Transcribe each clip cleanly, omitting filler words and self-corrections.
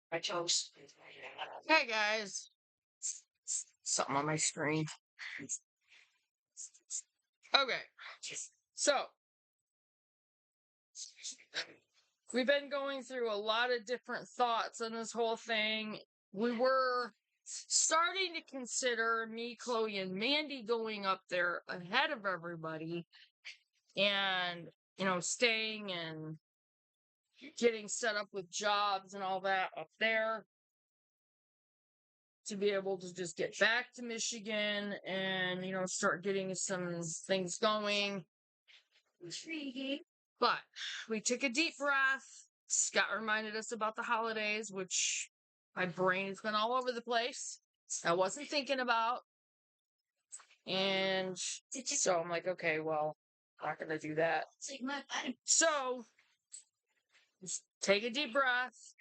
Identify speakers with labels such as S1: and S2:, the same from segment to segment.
S1: Hey guys, something on my screen. Okay, so we've been going through a lot of different thoughts on this whole thing. We were starting to consider me, Chloe, and Mandy going up there ahead of everybody and, staying and getting set up with jobs and all that up there to be able to just get back to Michigan and, start getting some things going. But we took a deep breath. Scott reminded us about the holidays, which my brain has been all over the place. I wasn't thinking about. And so I'm like, okay, well, I'm not going to do that. So just take a deep breath.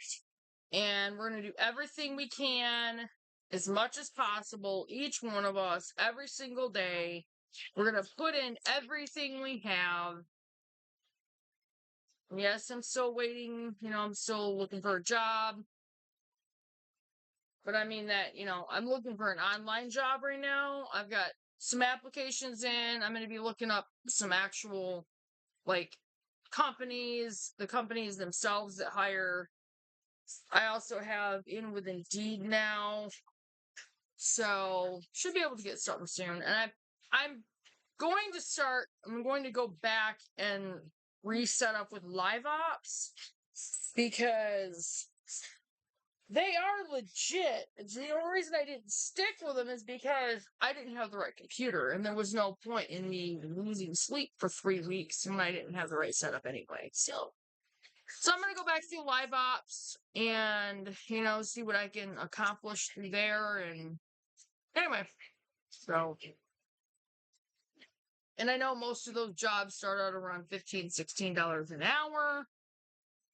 S1: And we're going to do everything we can, as much as possible, each one of us, every single day. We're going to put in everything we have. Yes, I'm still waiting. I'm still looking for a job. But I mean that, I'm looking for an online job right now. I've got some applications in. I'm going to be looking up some actual, companies, the companies themselves that hire. I also have in with Indeed now. So, should be able to get something soon. And I'm going to go back and reset up with live ops because they are legit. The only reason I didn't stick with them is because I didn't have the right computer, and there was no point in me losing sleep for 3 weeks when I didn't have the right setup anyway. So I'm gonna go back through live ops and see what I can accomplish through there. And anyway, so. And I know most of those jobs start out around $15, $16 an hour.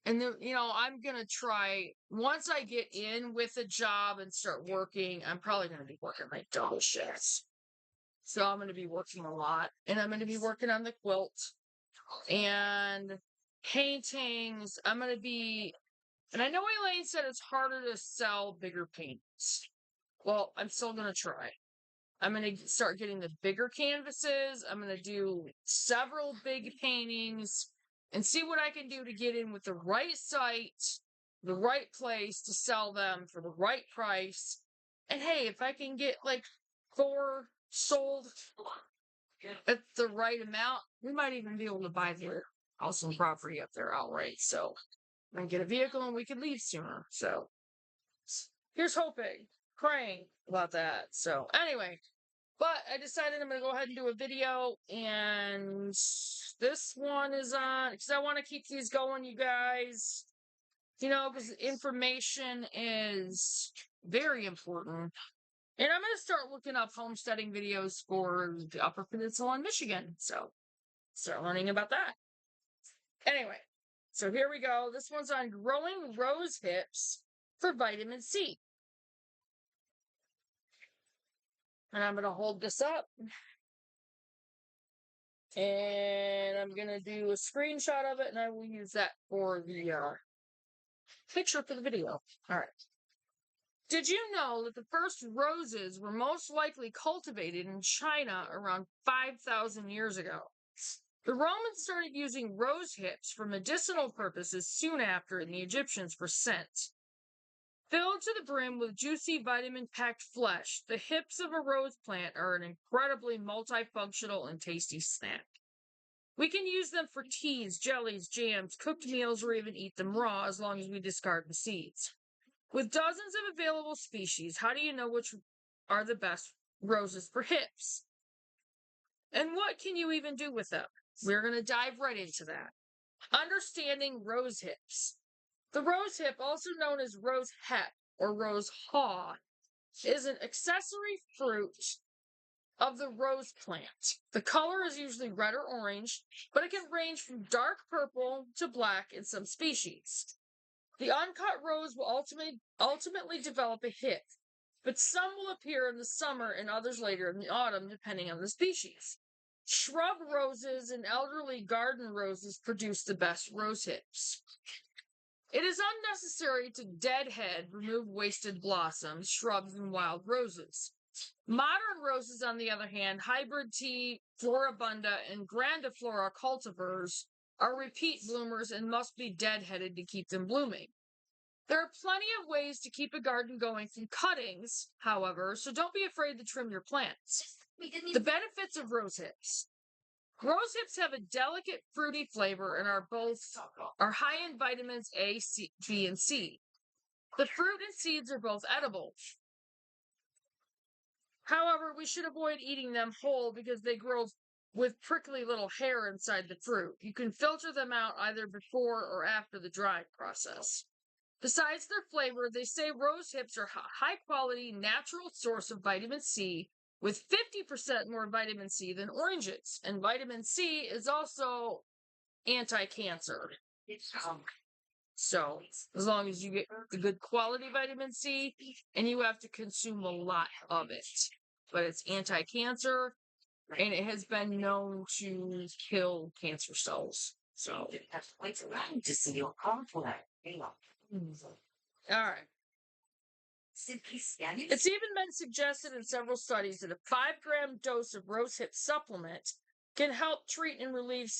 S1: And then, I'm going to try, once I get in with a job and start working, I'm probably going to be working like double shifts. So I'm going to be working a lot. And I'm going to be working on the quilt and paintings. I'm going to be, and I know Elaine said it's harder to sell bigger paintings. Well, I'm still going to try. I'm going to start getting the bigger canvases. I'm going to do several big paintings and see what I can do to get in with the right site, the right place to sell them for the right price. And hey, if I can get like 4 sold at the right amount, we might even be able to buy the awesome property up there outright. So I can get a vehicle and we can leave sooner. So here's hoping, praying about that. So anyway. But I decided I'm going to go ahead and do a video, and this one is on, because I want to keep these going, you guys, because information is very important. And I'm going to start looking up homesteading videos for the Upper Peninsula in Michigan, so start learning about that. Anyway, so here we go. This one's on growing rose hips for vitamin C. And I'm going to hold this up. And I'm going to do a screenshot of it, and I will use that for the picture for the video. All right. Did you know that the first roses were most likely cultivated in China around 5,000 years ago? The Romans started using rose hips for medicinal purposes soon after, and the Egyptians for scent. Filled to the brim with juicy vitamin-packed flesh, the hips of a rose plant are an incredibly multifunctional and tasty snack. We can use them for teas, jellies, jams, cooked meals, or even eat them raw as long as we discard the seeds. With dozens of available species, how do you know which are the best roses for hips? And what can you even do with them? We're going to dive right into that. Understanding rose hips. The rose hip, also known as rose hep or rose haw, is an accessory fruit of the rose plant. The color is usually red or orange, but it can range from dark purple to black in some species. The uncut rose will ultimately develop a hip, but some will appear in the summer and others later in the autumn, depending on the species. Shrub roses and elderly garden roses produce the best rose hips. It is unnecessary to deadhead, remove wasted blossoms, shrubs, and wild roses. Modern roses, on the other hand, hybrid tea, floribunda, and grandiflora cultivars are repeat bloomers and must be deadheaded to keep them blooming. There are plenty of ways to keep a garden going from cuttings, however, so don't be afraid to trim your plants. The benefits of rose hips. Rose hips have a delicate, fruity flavor and are high in vitamins A, C, B, and C. The fruit and seeds are both edible. However, we should avoid eating them whole because they grow with prickly little hair inside the fruit. You can filter them out either before or after the drying process. Besides their flavor, they say rose hips are a high quality natural source of vitamin C with 50% more vitamin C than oranges. And vitamin C is also anti-cancer. So, as long as you get the good quality vitamin C, and you have to consume a lot of it. But it's anti-cancer, and it has been known to kill cancer cells. So, all right. It's even been suggested in several studies that a 5-gram dose of rosehip supplement can help treat and relieve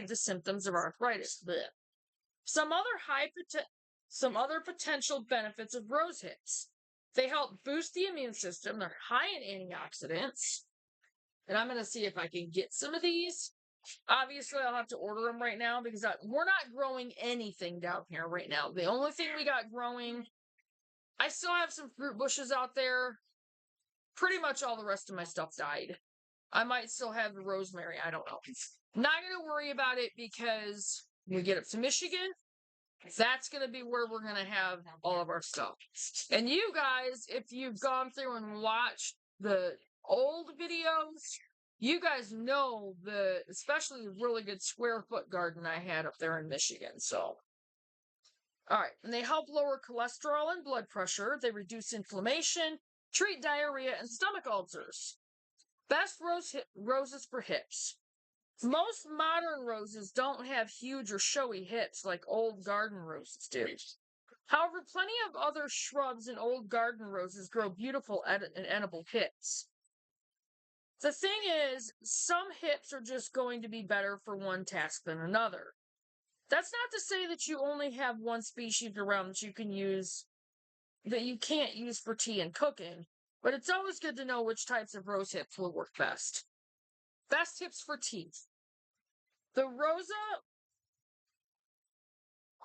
S1: the symptoms of arthritis. Blech. Some other potential benefits of rose hips. They help boost the immune system. They're high in antioxidants. And I'm going to see if I can get some of these. Obviously, I'll have to order them right now because we're not growing anything down here right now. The only thing we got growing, I still have some fruit bushes out there. Pretty much all the rest of my stuff died. I might still have the rosemary. I don't know. Not going to worry about it because when we get up to Michigan, that's going to be where we're going to have all of our stuff. And you guys, if you've gone through and watched the old videos, you guys know especially the really good square foot garden I had up there in Michigan. So, all right. And they help lower cholesterol and blood pressure. They reduce inflammation, treat diarrhea and stomach ulcers. Best roses for hips. Most modern roses don't have huge or showy hips like old garden roses do. However, plenty of other shrubs and old garden roses grow beautiful and edible hips. The thing is, some hips are just going to be better for one task than another. That's not to say that you only have one species around that you can't use for tea and cooking, but it's always good to know which types of rose hips will work best. Best hips for tea. The Rosa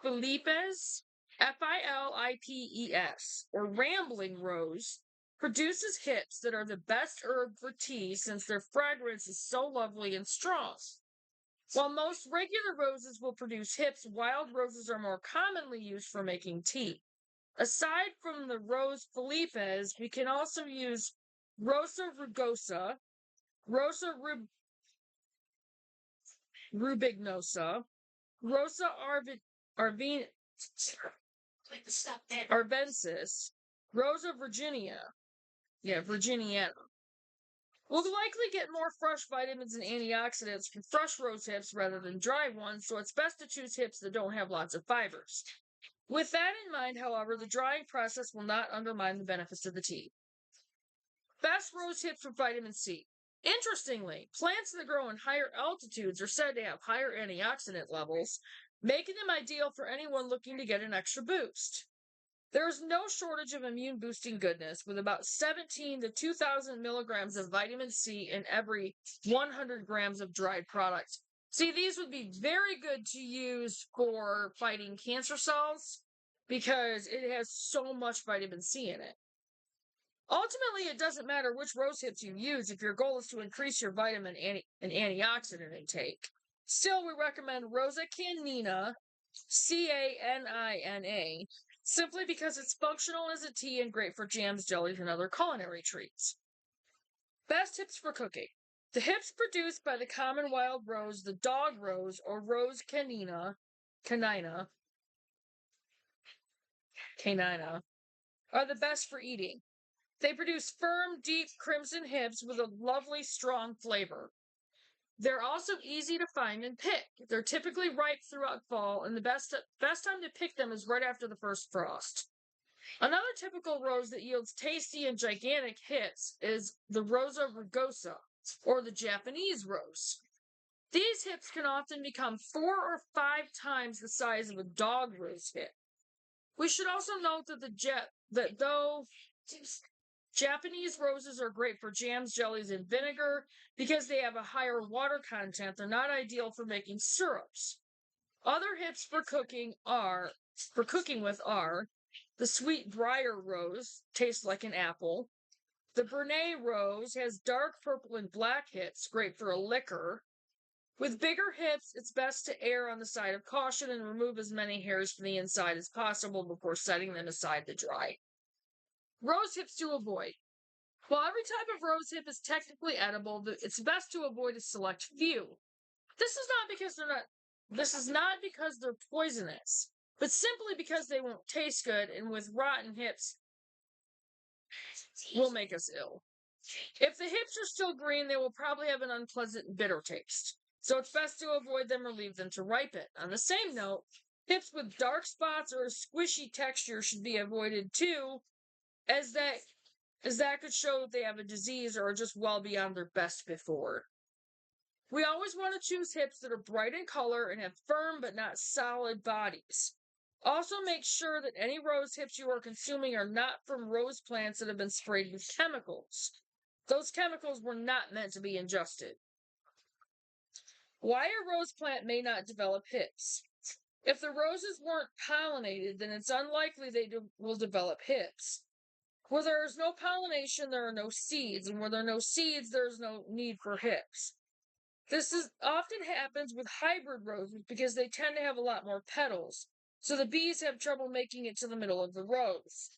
S1: Philippes, Filipes, or rambling rose, produces hips that are the best herb for tea since their fragrance is so lovely and strong. While most regular roses will produce hips, wild roses are more commonly used for making tea. Aside from the Rose Philippes, we can also use Rosa rugosa, Rosa rubignosa, Rosa arvensis, Rosa virginia. Yeah, Virginiana. We'll likely get more fresh vitamins and antioxidants from fresh rose hips rather than dry ones, so it's best to choose hips that don't have lots of fibers. With that in mind, however, the drying process will not undermine the benefits of the tea. Best rose hips with vitamin C. Interestingly, plants that grow in higher altitudes are said to have higher antioxidant levels, making them ideal for anyone looking to get an extra boost. There is no shortage of immune boosting goodness, with about 17 to 2,000 milligrams of vitamin C in every 100 grams of dried product. See, these would be very good to use for fighting cancer cells because it has so much vitamin C in it. Ultimately, it doesn't matter which rose hips you use if your goal is to increase your vitamin and antioxidant intake. Still, we recommend Rosa canina, Canina, simply because it's functional as a tea and great for jams, jellies, and other culinary treats. Best hips for cooking. The hips produced by the common wild rose, the dog rose, or rose canina, are the best for eating. They produce firm, deep crimson hips with a lovely, strong flavor. They're also easy to find and pick. They're typically ripe throughout fall, and the best time to pick them is right after the first frost. Another typical rose that yields tasty and gigantic hips is the Rosa rugosa, or the Japanese rose. These hips can often become 4 or 5 times the size of a dog rose hip. We should also note that though Japanese roses are great for jams, jellies, and vinegar because they have a higher water content, they're not ideal for making syrups. Other hips for cooking with are the sweet briar rose, tastes like an apple. The Burnet rose has dark purple and black hips, great for a liquor. With bigger hips, it's best to err on the side of caution and remove as many hairs from the inside as possible before setting them aside to dry. Rose hips to avoid. While every type of rose hip is technically edible, it's best to avoid a select few. This is not because they're poisonous, but simply because they won't taste good, and with rotten hips will make us ill. If the hips are still green, they will probably have an unpleasant bitter taste. So it's best to avoid them or leave them to ripen. On the same note, hips with dark spots or a squishy texture should be avoided too, as that could show that they have a disease or are just well beyond their best before. We always want to choose hips that are bright in color and have firm but not solid bodies. Also, make sure that any rose hips you are consuming are not from rose plants that have been sprayed with chemicals. Those chemicals were not meant to be ingested. Why a rose plant may not develop hips. If the roses weren't pollinated, then it's unlikely they will develop hips. Where there is no pollination, there are no seeds, and where there are no seeds, there is no need for hips. Often happens with hybrid roses because they tend to have a lot more petals, so the bees have trouble making it to the middle of the rose.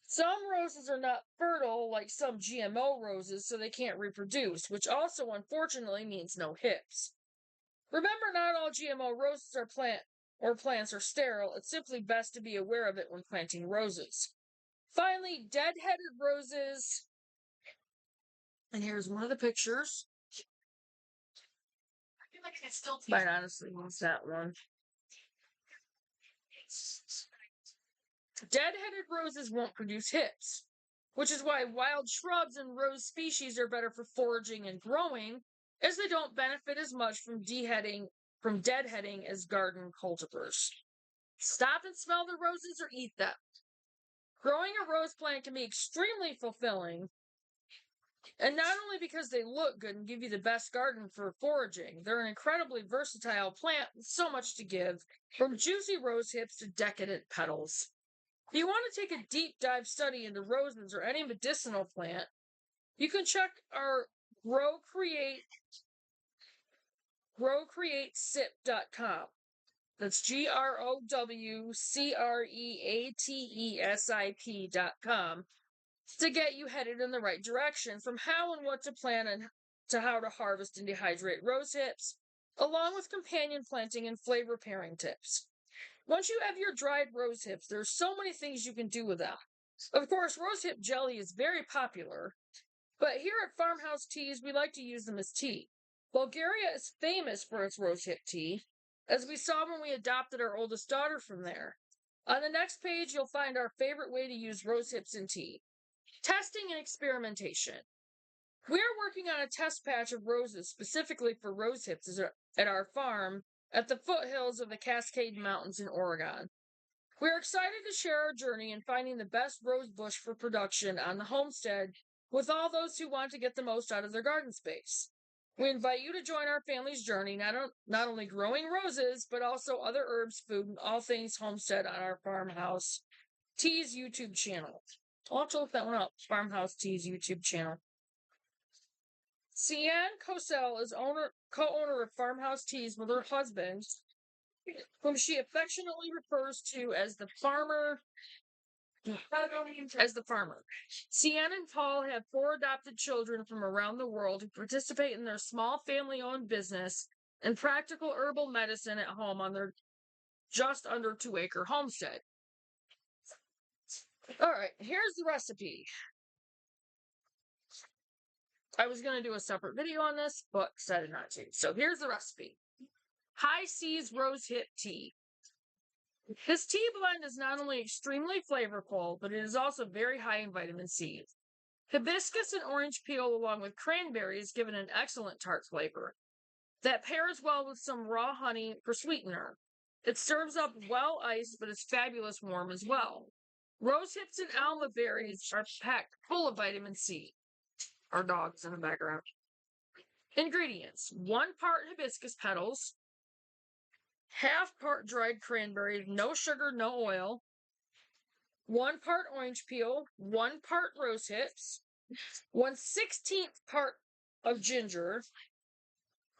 S1: Some roses are not fertile, like some GMO roses, so they can't reproduce, which also unfortunately means no hips. Remember, not all GMO roses plants are sterile. It's simply best to be aware of it when planting roses. Finally, dead-headed roses. And here's one of the pictures. Quite honestly, what's that one? Dead-headed roses won't produce hips, which is why wild shrubs and rose species are better for foraging and growing, as they don't benefit as much from deadheading as garden cultivars. Stop and smell the roses or eat them. Growing a rose plant can be extremely fulfilling, and not only because they look good and give you the best garden for foraging, they're an incredibly versatile plant with so much to give, from juicy rose hips to decadent petals. If you want to take a deep dive study into roses or any medicinal plant, you can check our growcreatesip.com. That's growcreatesip.com to get you headed in the right direction, from how and what to plant and to how to harvest and dehydrate rose hips, along with companion planting and flavor pairing tips. Once you have your dried rose hips, there's so many things you can do with them. Of course, rose hip jelly is very popular, but here at Farmhouse Teas, we like to use them as tea. Bulgaria is famous for its rose hip tea, as we saw when we adopted our oldest daughter from there. On the next page, you'll find our favorite way to use rose hips in tea. Testing and experimentation. We are working on a test patch of roses specifically for rose hips at our farm at the foothills of the Cascade Mountains in Oregon. We are excited to share our journey in finding the best rose bush for production on the homestead with all those who want to get the most out of their garden space. We invite you to join our family's journey, not only growing roses, but also other herbs, food, and all things homestead on our Farmhouse Teas YouTube channel. I'll have to look that one up, Farmhouse Teas YouTube channel. Cian Cosell is co-owner of Farmhouse Teas with her husband, whom she affectionately refers to as the farmer. Cian and Paul have 4 adopted children from around the world who participate in their small family-owned business and practical herbal medicine at home on their just under 2-acre homestead. All right, here's the recipe. I was going to do a separate video on this, but decided not to. So here's the recipe. High Seas Rose Hip Tea. This tea blend is not only extremely flavorful, but it is also very high in vitamin C. Hibiscus and orange peel along with cranberries give it an excellent tart flavor that pairs well with some raw honey for sweetener. It serves up well iced, but is fabulous warm as well. Rose hips and alma berries are packed full of vitamin C. Our dog's in the background. Ingredients: 1 part hibiscus petals, half part dried cranberries, no sugar, no oil, 1 part orange peel, 1 part rose hips, 1/16 part of ginger.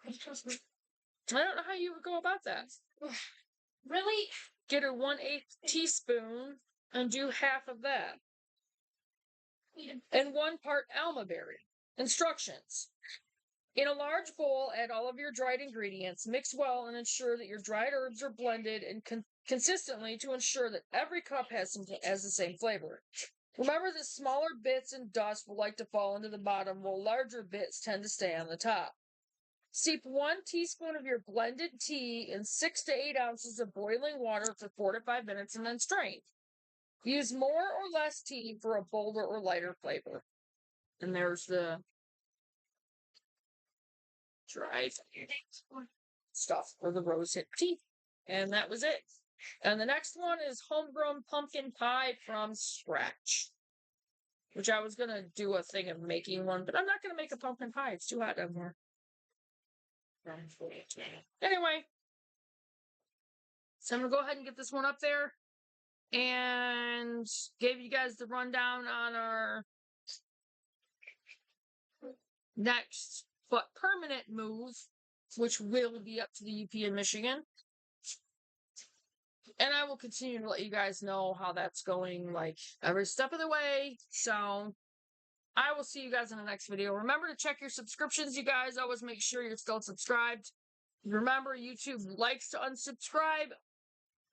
S1: I don't know how you would go about that. Really? Get a 1/8 teaspoon and do half of that. And 1 part alma berry. Instructions. In a large bowl, add all of your dried ingredients, mix well, and ensure that your dried herbs are blended and consistently to ensure that every cup has the same flavor. Remember that smaller bits and dust will like to fall into the bottom, while larger bits tend to stay on the top. Steep 1 teaspoon of your blended tea in 6 to 8 ounces of boiling water for 4 to 5 minutes and then strain. Use more or less tea for a bolder or lighter flavor. And there's the dried stuff for the rose hip tea. And that was it. And the next one is homegrown pumpkin pie from scratch, which I was going to do a thing of making one, but I'm not going to make a pumpkin pie. It's too hot down here. Anyway, so I'm going to go ahead and get this one up there and give you guys the rundown on our next but permanent move, which will be up to the UP in Michigan. And I will continue to let you guys know how that's going, like, every step of the way. So I will see you guys in the next video. Remember to check your subscriptions, you guys. Always make sure you're still subscribed. Remember, YouTube likes to unsubscribe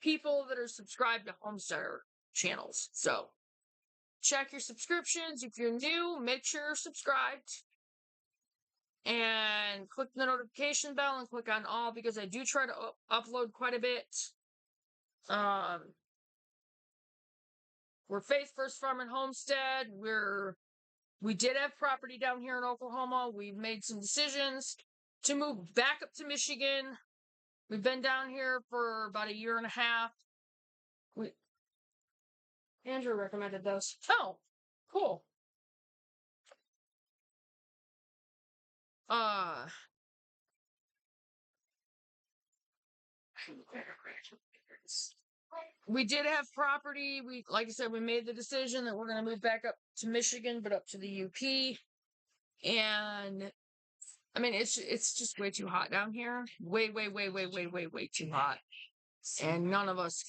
S1: people that are subscribed to homesteader channels. So check your subscriptions. If you're new, make sure you're subscribed. And click the notification bell and click on all, because I do try to upload quite a bit. We're Faith First Farm and Homestead. We did have property down here in Oklahoma. We've made some decisions to move back up to Michigan. We've been down here for about 1.5 years. Andrew recommended those. Oh, cool. We did have property. Like I said, we made the decision that we're going to move back up to Michigan, but up to the UP. And I mean, it's just way too hot down here. Way too hot. And none of us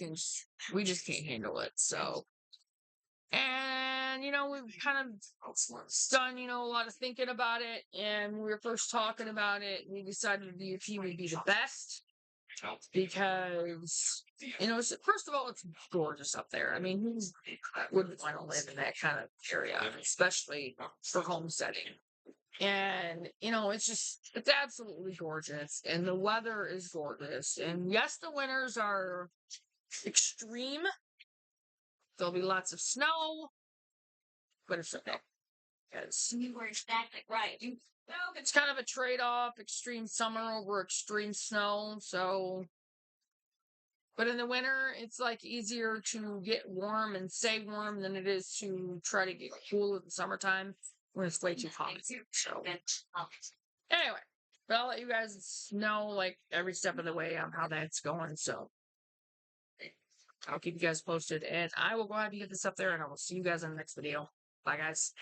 S1: we just can't handle it. So, and, we've kind of done, a lot of thinking about it. And when we were first talking about it, we decided the UP would be the best. Because, first of all, it's gorgeous up there. I mean, who wouldn't want to live in that kind of area, especially for homesteading? And, it's absolutely gorgeous. And the weather is gorgeous. And yes, the winters are extreme. There'll be lots of snow. But it's okay. Because it's kind of a trade-off, extreme summer over extreme snow. So, but in the winter, it's like easier to get warm and stay warm than it is to try to get cool in the summertime when it's way too hot. So, anyway, but I'll let you guys know, like, every step of the way on how that's going. So, I'll keep you guys posted, and I will go ahead and get this up there, and I will see you guys in the next video. Bye, guys.